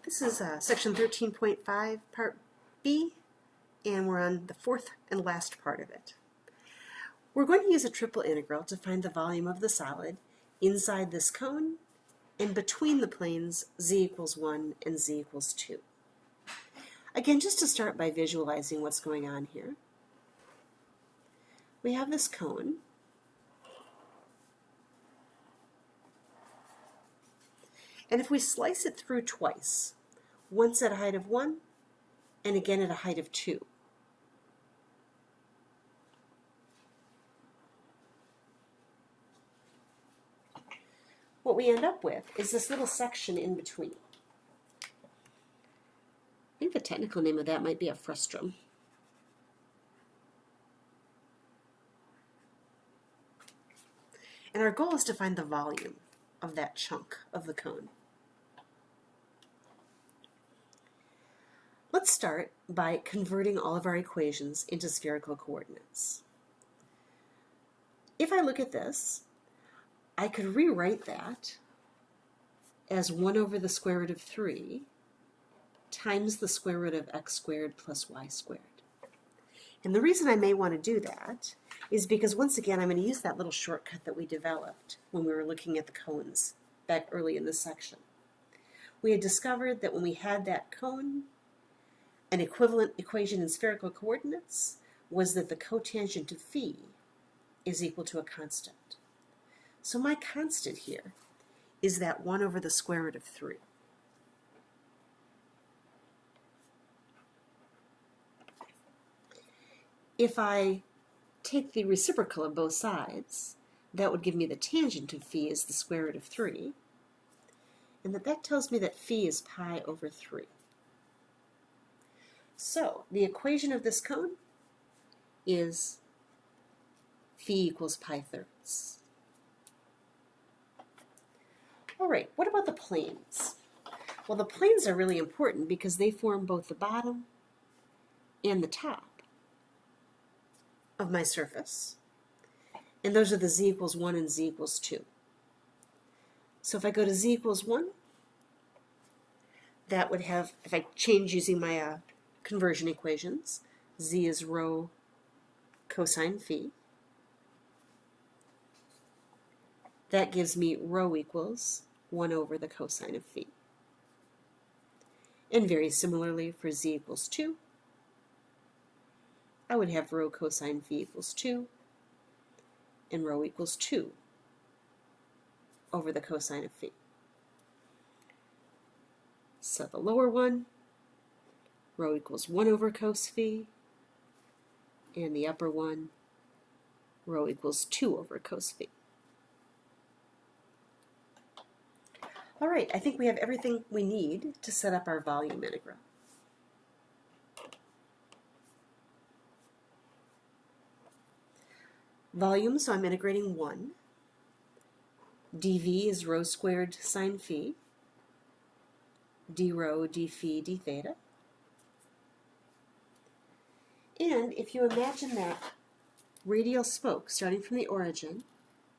This is section 13.5, part B, and we're on the fourth and last part of it. We're going to use a triple integral to find the volume of the solid inside this cone and between the planes z equals 1 and z equals 2. Again, just to start by visualizing what's going on here, we have this cone. And if we slice it through twice, once at a height of 1 and again at a height of 2, what we end up with is this little section in between. I think the technical name of that might be a frustrum. And our goal is to find the volume of that chunk of the cone. Let's start by converting all of our equations into spherical coordinates. If I look at this, I could rewrite that as 1 over the square root of 3 times the square root of x squared plus y squared. And the reason I may want to do that is because, once again, I'm going to use that little shortcut that we developed when we were looking at the cones back early in this section. We had discovered that when we had that cone, an equivalent equation in spherical coordinates was that the cotangent of phi is equal to a constant. So my constant here is that 1 over the square root of 3. If I take the reciprocal of both sides, that would give me the tangent of phi is the square root of 3, and that tells me that phi is pi over 3. So the equation of this cone is phi equals pi thirds. All right, what about the planes? Well, the planes are really important because they form both the bottom and the top of my surface. And those are the z equals 1 and z equals 2. So if I go to z equals 1, that would have, if I change using my conversion equations, z is rho cosine phi. That gives me rho equals 1 over the cosine of phi. And very similarly for z equals 2, I would have rho cosine phi equals 2, and rho equals 2 over the cosine of phi. So the lower one, rho equals 1 over cos phi, and the upper one, rho equals 2 over cos phi. All right, I think we have everything we need to set up our volume integral. Volume, so I'm integrating 1. dv is rho squared sine phi, d rho, d phi, d theta. And if you imagine that radial spoke starting from the origin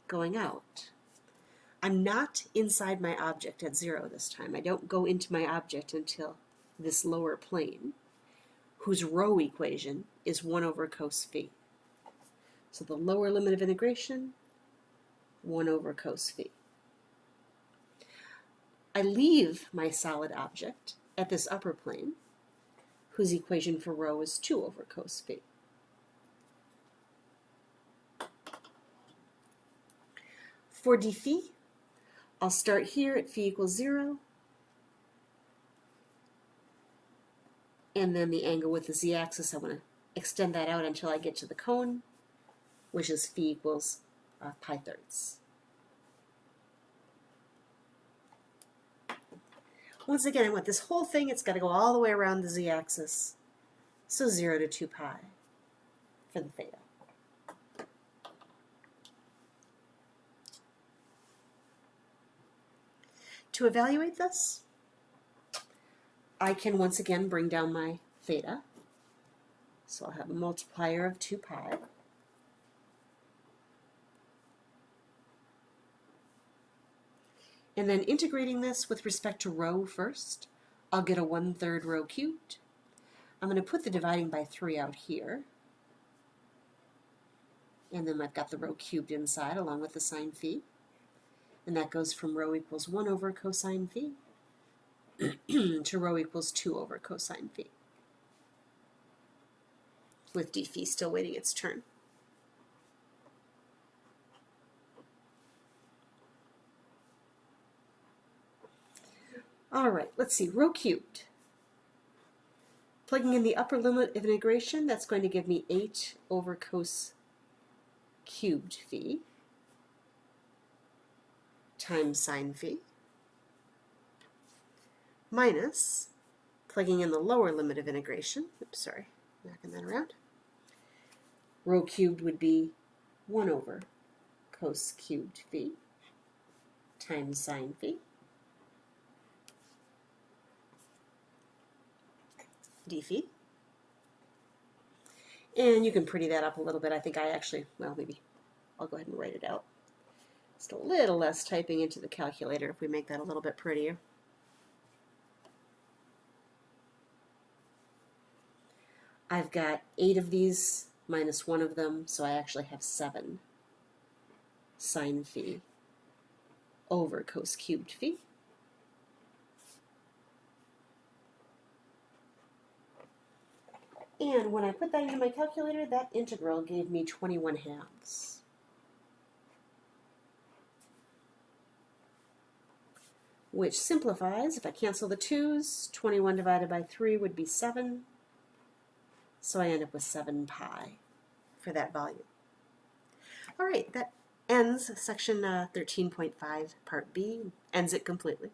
going out, I'm not inside my object at 0 this time. I don't go into my object until this lower plane, whose rho equation is 1 over cos phi. So the lower limit of integration, 1 over cos phi. I leave my solid object at this upper plane, whose equation for rho is 2 over cos phi. For d phi, I'll start here at phi equals 0, and then the angle with the z-axis, I want to extend that out until I get to the cone, which is phi equals pi thirds. Once again, I want this whole thing, it's got to go all the way around the z-axis, so 0 to 2 pi for the theta. To evaluate this, I can once again bring down my theta. So I'll have a multiplier of 2 pi. And then integrating this with respect to rho first, I'll get a 1/3 rho cubed. I'm going to put the dividing by 3 out here. And then I've got the rho cubed inside along with the sine phi. And that goes from rho equals 1 over cosine phi to rho equals 2 over cosine phi, with d phi still waiting its turn. All right, let's see, rho cubed. Plugging in the upper limit of integration, that's going to give me 8 over cos cubed phi times sine phi, minus, plugging in the lower limit of integration, oops, sorry, knocking that around, rho cubed would be 1 over cos cubed phi times sine phi, d phi. And you can pretty that up a little bit. I think I actually, well, maybe I'll go ahead and write it out. Just a little less typing into the calculator if we make that a little bit prettier. I've got 8 of these minus 1 of them, so I actually have 7 sine phi over cos cubed phi. And when I put that into my calculator, that integral gave me 21/2. Which simplifies, if I cancel the 2's, 21 divided by 3 would be 7. So I end up with 7 pi for that volume. All right, that ends section 13.5, part B, ends it completely.